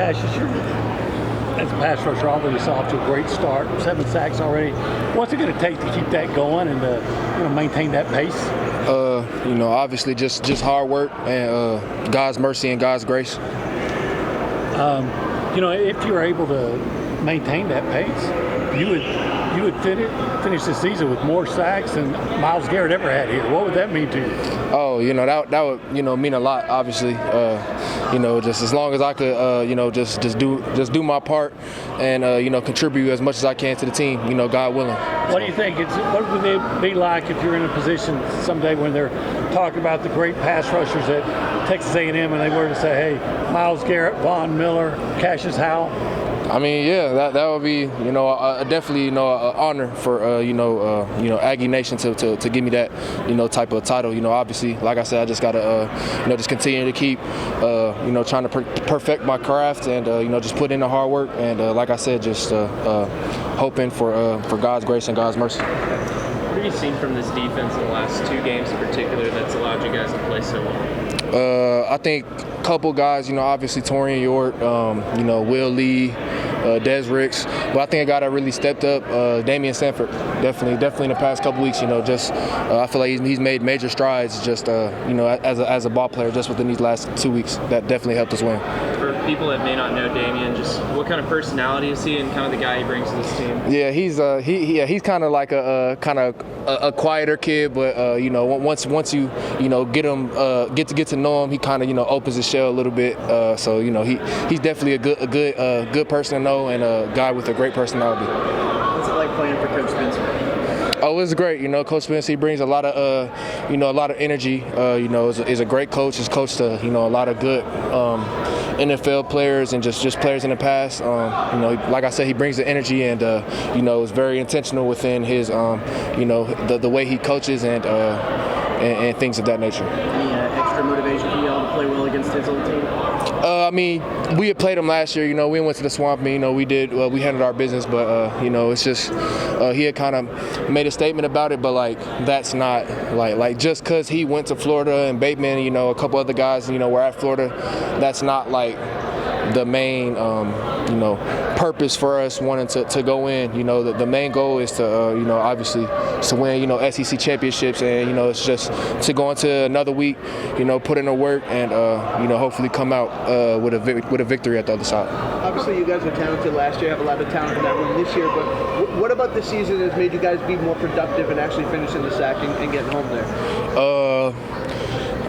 Cashius, as a pass rusher, already saw off to a great start, 7 sacks already. What's it going to take to keep that going and to maintain that pace? Obviously just hard work and God's mercy and God's grace. If you're able to maintain that pace, you would finish the season with more sacks than Myles Garrett ever had here. What would that mean to you? Oh, that would mean a lot. Obviously, just as long as I could, just do my part and contribute as much as I can to the team. God willing. What do you think? What would it be like if you're in a position someday when they're talking about the great pass rushers at Texas A&M and they were to say, hey, Myles Garrett, Von Miller, Cashius Howell? I mean, yeah, that would be, definitely, an honor for, Aggie Nation to give me that, type of title. Obviously, like I said, I just got to, just continue to keep, trying to perfect my craft and, just put in the hard work. And like I said, just hoping for God's grace and God's mercy. What have you seen from this defense in the last 2 games in particular that's allowed you guys to play so well? I think a couple guys, obviously Torian York, Will Lee, Des Ricks, but I think a guy that really stepped up, Damian Sanford, definitely in the past couple weeks, I feel like he's made major strides just, as a ball player just within these last 2 weeks. That definitely helped us win. For people that may not know Damian, just what kind of personality is he and kind of the guy he brings to this team? Yeah, he's kind of like a quieter kid, but once you get him get to know him, he kind of opens his shell a little bit. So he's definitely a good person to know and a guy with a great personality. What's it like playing for Coach Spencer? Oh, it's great. Coach Spencer, he brings a lot of energy. Is a great coach. He's coached a lot of good NFL players and just players in the past. Like I said, he brings the energy and is very intentional within his the way he coaches and things of that nature. Any extra motivation for y'all to play well against his old team? We had played him last year. We went to the swamp and we handled our business, but it's just he had kind of made a statement about it, but that's not like just because he went to Florida and Bateman, a couple other guys, were at Florida, that's not like the main purpose for us wanting to go in. The main goal is to obviously to win SEC championships, and it's just to go into another week, put in the work and hopefully come out with a victory at the other side. Obviously, you guys were talented last year, have a lot of talent in that room this year, but what about this season has made you guys be more productive and actually finishing the sack and getting home there?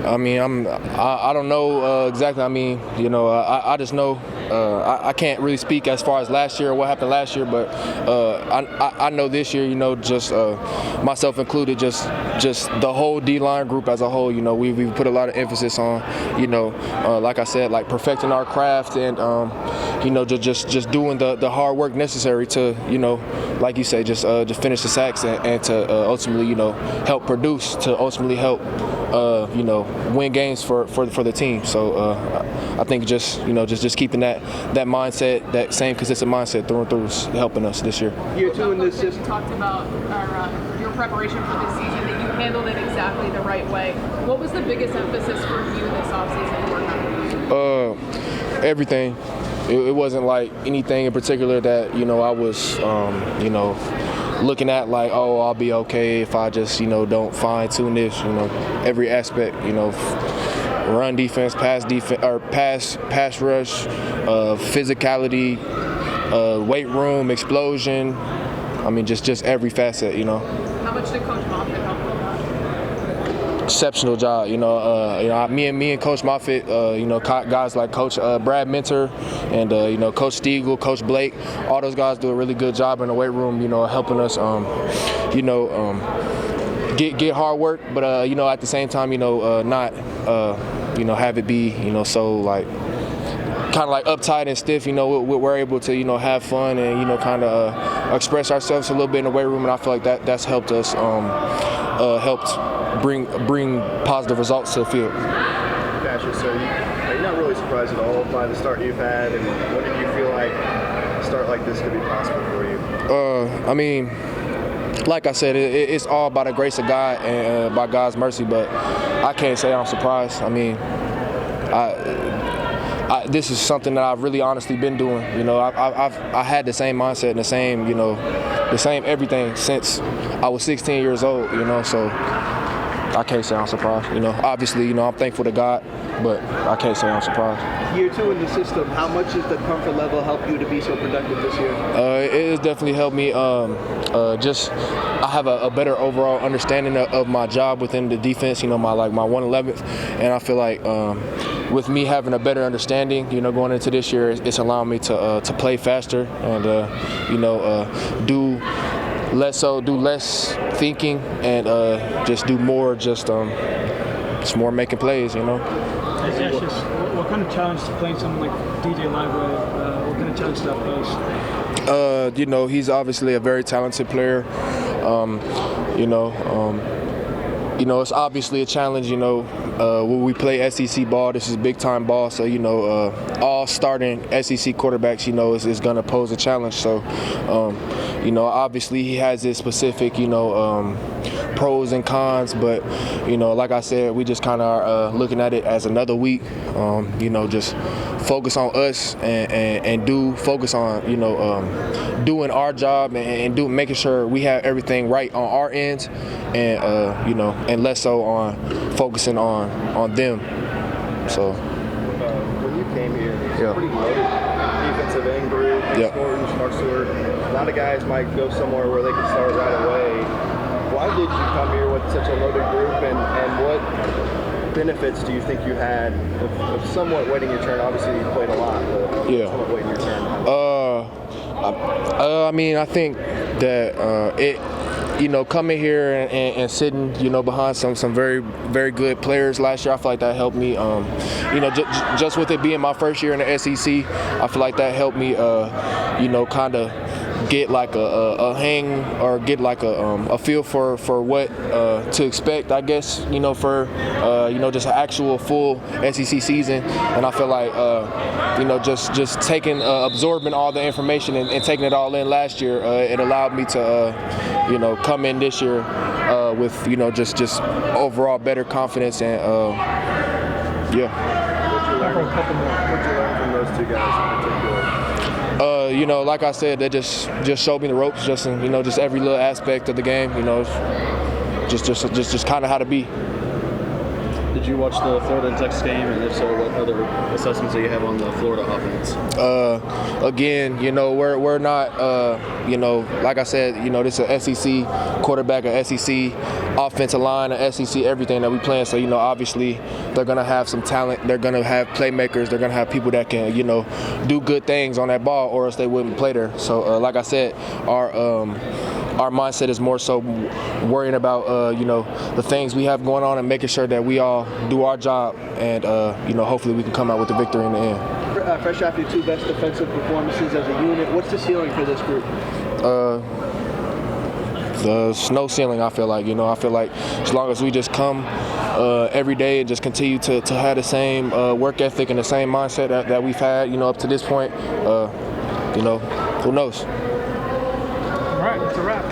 I don't know exactly. I just know I can't really speak as far as last year or what happened last year, but I know this year, just myself included, just the whole D-line group as a whole, we put a lot of emphasis on, like I said, like perfecting our craft and, just doing the hard work necessary to, like you say, just finish the sacks and to ultimately, help produce, to ultimately help, win games for the team. So I think just keeping that mindset, that same consistent mindset through and through is helping us this year. Year 2 in this system. You talked about your preparation for this season, that you handled it exactly the right way. What was the biggest emphasis for you this offseason to work on? Everything. It wasn't like anything in particular that I was looking at like, oh, I'll be okay if I just don't fine tune this. Every aspect. Run defense, pass rush, physicality, weight room, explosion. Just every facet. How much did Coach Moffitt help with that? Exceptional job. Me and Coach Moffitt, guys like Coach Brad Minter and Coach Stiegel, Coach Blake, all those guys do a really good job in the weight room. Helping us, get hard work, but at the same time, not have it be so like kind of like uptight and stiff. We're able to have fun and kind of express ourselves a little bit in the weight room, and I feel like that's helped us helped bring positive results to the field. Gotcha. So you're not really surprised at all by the start you've had, and what did you feel like a start like this could be possible for you? Like I said, it's all by the grace of God and by God's mercy, but I can't say I'm surprised. this is something that I've really honestly been doing. You know, I had the same mindset and the same, you know, the same everything since I was 16 years old. You know, so I can't say I'm surprised. You know, obviously, you know, I'm thankful to God, but I can't say I'm surprised. Year 2 in the system, how much has the comfort level helped you to be so productive this year? It has definitely helped me. I have a better overall understanding of my job within the defense. You know, my 111th, and I feel like with me having a better understanding, you know, going into this year, it's allowing me to play faster and you know, do less thinking and just do more, just more making plays. You know. Hey, Cashius, what kind of challenge to playing someone like DJ Liveway? What kind of challenge does that pose? You know, he's obviously a very talented player. You know, it's obviously a challenge. You know, when we play SEC ball, this is big time ball. So you know, all starting SEC quarterbacks, you know, is going to pose a challenge. So, you know, obviously he has his specific, you know, pros and cons, but you know, like I said, we just kind of are looking at it as another week. You know, just focus on us and focus on, you know, doing our job and making sure we have everything right on our ends, and you know, and less so on focusing on them. So When you came here, it's Yeah. pretty loaded defensive end group. Yeah. Smart Stewart. A lot of guys might go somewhere where they can start right away. Why did you come here with such a loaded group, and what benefits do you think you had of somewhat waiting your turn? Obviously, you played a lot, but Yeah. somewhat waiting your turn. I mean, I think that you know, coming here and sitting, you know, behind some very, very good players last year, I feel like that helped me. You know, just with it being my first year in the SEC, I feel like that helped me, you know, kind of get like a hang or get like a feel for what to expect, I guess, you know, for you know, just an actual full SEC season. And I feel like you know, just taking absorbing all the information and taking it all in last year, it allowed me to you know, come in this year with, you know, just overall better confidence and yeah. What'd you learn from those two guys in particular? You know, like I said, they just showed me the ropes, just in, you know, just every little aspect of the game. You know, just kind of how to be. Did you watch the Florida and Texas game, and if so, what other assessments do you have on the Florida offense? Again, you know, we're not, you know, like I said, you know, this is an SEC quarterback, an SEC offensive line, an SEC everything that we playing. So, you know, obviously they're gonna have some talent. They're gonna have playmakers. They're gonna have people that can, you know, do good things on that ball, or else they wouldn't play there. So, like I said, our mindset is more so worrying about, you know, the things we have going on and making sure that we all do our job, and you know, hopefully we can come out with the victory in the end. Fresh after your 2 best defensive performances as a unit, what's the ceiling for this group? There's no ceiling, I feel like. You know, I feel like as long as we just come every day and just continue to have the same work ethic and the same mindset that we've had, you know, up to this point, you know, who knows? All right, that's a wrap.